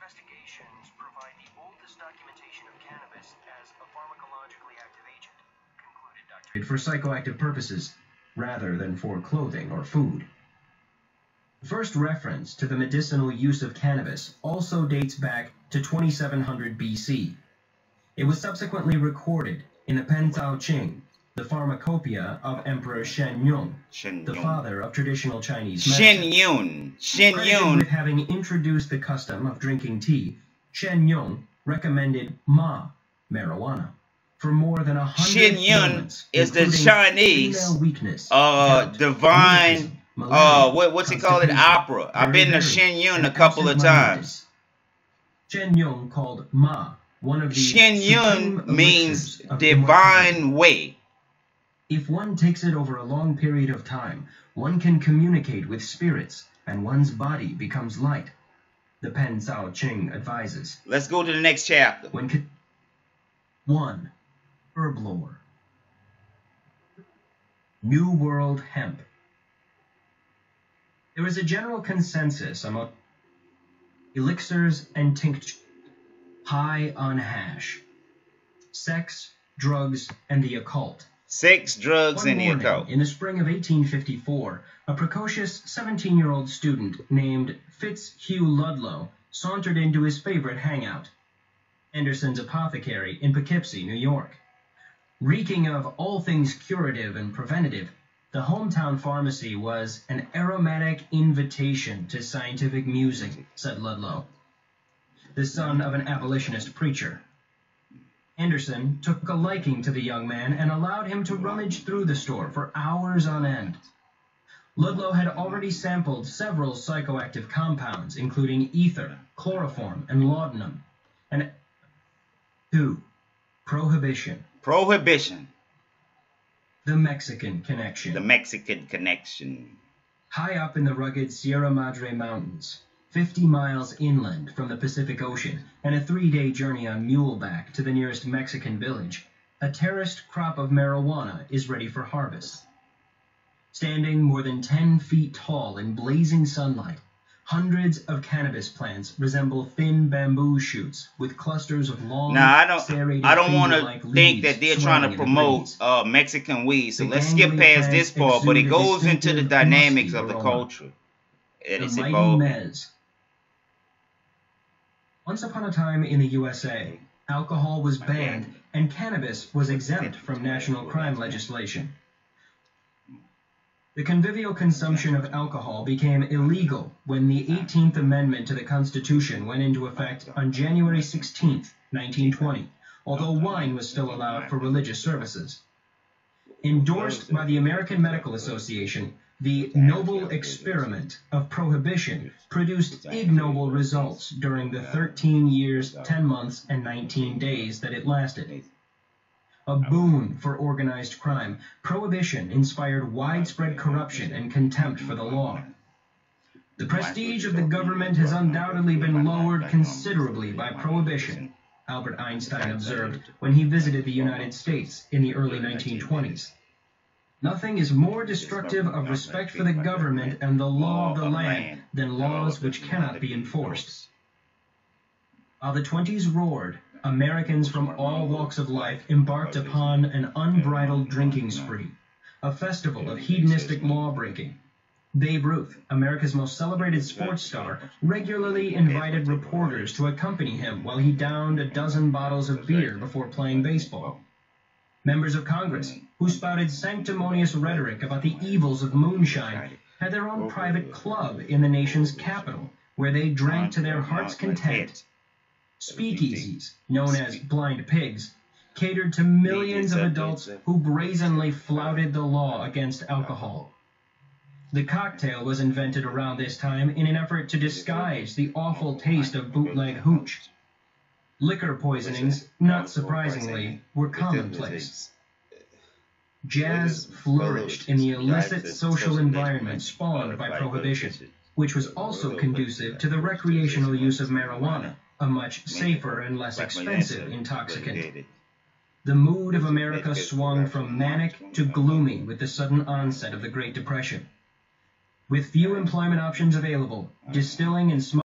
investigations provide the oldest documentation of cannabis as a pharmacologically active agent, concluded Dr. For psychoactive purposes, rather than for clothing or food. The first reference to the medicinal use of cannabis also dates back to 2700 BC. It was subsequently recorded in the Pen Tao Ching, the pharmacopoeia of Emperor Shen Yun, the father of traditional Chinese medicine. Shen Yun. With having introduced the custom of drinking tea, Shen Yun recommended marijuana, for more than 100 Shen Yun is the Chinese weakness, divine what's it called? Opera. I've been to Shen Yun a couple of times. Shen Yun called Ma one of the Shen Yun means divine way. If one takes it over a long period of time, one can communicate with spirits and one's body becomes light, the Pen Tao Ching advises. Let's go to the next chapter. 1. Herb lore. New World hemp. There is a general consensus among elixirs and tinctures high on hash, sex, drugs, and the occult. Sex, drugs, and the occult. In the spring of 1854, a precocious 17-year-old student named Fitzhugh Ludlow sauntered into his favorite hangout, Anderson's Apothecary in Poughkeepsie, New York. Reeking of all things curative and preventative, the hometown pharmacy was an aromatic invitation to scientific musing, said Ludlow, the son of an abolitionist preacher. Anderson took a liking to the young man and allowed him to rummage through the store for hours on end. Ludlow had already sampled several psychoactive compounds, including ether, chloroform, and laudanum. And 2. Prohibition. Prohibition. The Mexican Connection. The Mexican Connection. High up in the rugged Sierra Madre Mountains, 50 miles inland from the Pacific Ocean, and a 3-day journey on muleback to the nearest Mexican village, a terraced crop of marijuana is ready for harvest. Standing more than 10 feet tall in blazing sunlight, hundreds of cannabis plants resemble thin bamboo shoots with clusters of long, I don't want to think that they're trying to promote Mexican weed, so let's skip past this part, but it goes into the dynamics of the culture. It is evolving. Once upon a time in the USA, alcohol was banned and cannabis was exempt from national crime legislation. The convivial consumption of alcohol became illegal when the 18th Amendment to the Constitution went into effect on January 16, 1920, although wine was still allowed for religious services. Endorsed by the American Medical Association, the noble experiment of prohibition produced ignoble results during the 13 years, 10 months, and 19 days that it lasted. A boon for organized crime, prohibition inspired widespread corruption and contempt for the law. The prestige of the government has undoubtedly been lowered considerably by prohibition, Albert Einstein observed when he visited the United States in the early 1920s. Nothing is more destructive of respect for the government and the law of the land than laws which cannot be enforced. While the 20s roared, Americans from all walks of life embarked upon an unbridled drinking spree, a festival of hedonistic law-breaking. Babe Ruth, America's most celebrated sports star, regularly invited reporters to accompany him while he downed a dozen bottles of beer before playing baseball. Members of Congress, who spouted sanctimonious rhetoric about the evils of moonshine, had their own private club in the nation's capital, where they drank to their heart's content. Speakeasies, known as blind pigs, catered to millions of adults who brazenly flouted the law against alcohol. The cocktail was invented around this time in an effort to disguise the awful taste of bootleg hooch. Liquor poisonings, not surprisingly, were commonplace. Jazz flourished in the illicit social environment spawned by prohibition, which was also conducive to the recreational use of marijuana, a much safer and less expensive intoxicant. The mood of America swung from manic to gloomy with the sudden onset of the Great Depression. With few employment options available, distilling and smoking